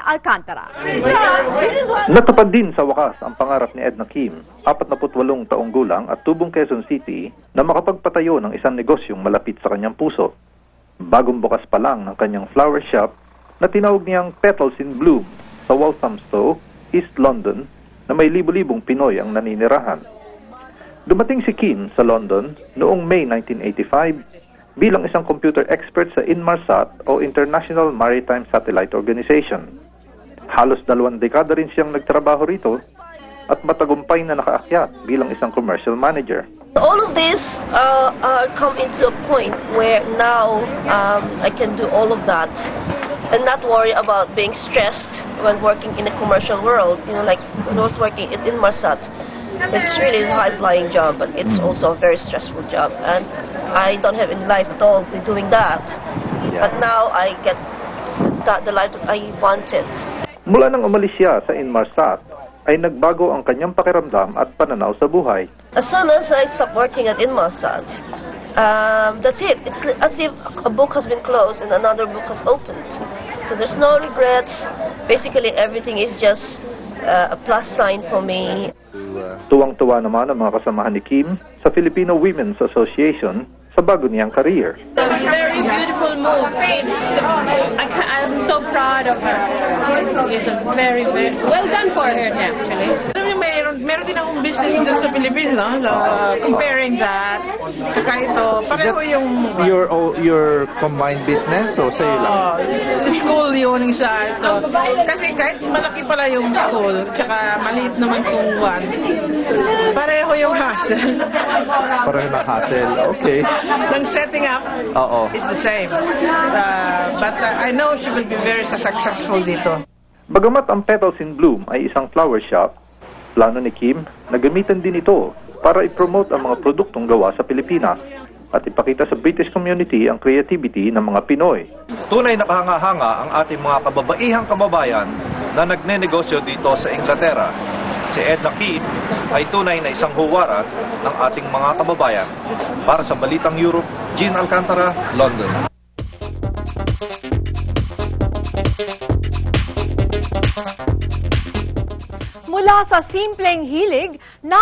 Alcantara. Natupad din sa wakas ang pangarap ni Edna Kim, 48 taong gulang at tubong Quezon City, na makapagpatayo ng isang negosyong malapit sa kanyang puso. Bagong bukas pa lang ng kanyang flower shop na tinawag niyang Petals in Bloom sa Walthamstow, East London, na may libu-libong Pinoy ang naninirahan. Dumating si Kim sa London noong May 1985 bilang isang computer expert sa Inmarsat o International Maritime Satellite Organization. Halos 2 dekada rin siyang nagtrabaho rito at matagumpay na nakaakyat bilang isang commercial manager. All of this come into a point where now I can do all of that and not worry about being stressed when working in a commercial world. You know, like when I was working at Inmarsat, it's really a high-flying job, but it's also a very stressful job, and I don't have any life at all with doing that. Yeah. But now I get the life that I wanted. Mula nang umalis siya sa Inmarsat, ay nagbago ang kanyang pakiramdam at pananaw sa buhay. As soon as I stopped working at Inmarsat, that's it. It's as if a book has been closed and another book has opened. So there's no regrets. Basically, everything is just a plus sign for me. Tuwang-tuwa naman ang mga kasamahan ni Kim sa Filipino Women's Association sa bago niyang career. Very beautiful move. I'm so proud of her. It's a very well done for her, actually. Meron din akong business dun sa Philippines, no? So, comparing that, saka ito, pareho yung... Your combined business o sa'yo lang? School yun sa ito. Kasi kahit malaki pala yung school, tsaka maliit naman kung one, pareho yung hassle. Pareho na hassle, okay. Ng setting up is the same. But I know she will be very successful dito. Bagamat ang Petals in Bloom ay isang flower shop, plano ni Kim na gamitan din ito para i-promote ang mga produktong gawa sa Pilipinas at ipakita sa British community ang creativity ng mga Pinoy. Tunay na kahanga-hanga ang ating mga kababaihang kababayan na nagnenegosyo dito sa Inglaterra. Si Edna Kim ay tunay na isang huwaran ng ating mga kababayan. Para sa Balitang Europe, Jean Alcantara, London. Mula sa simpleng hilig na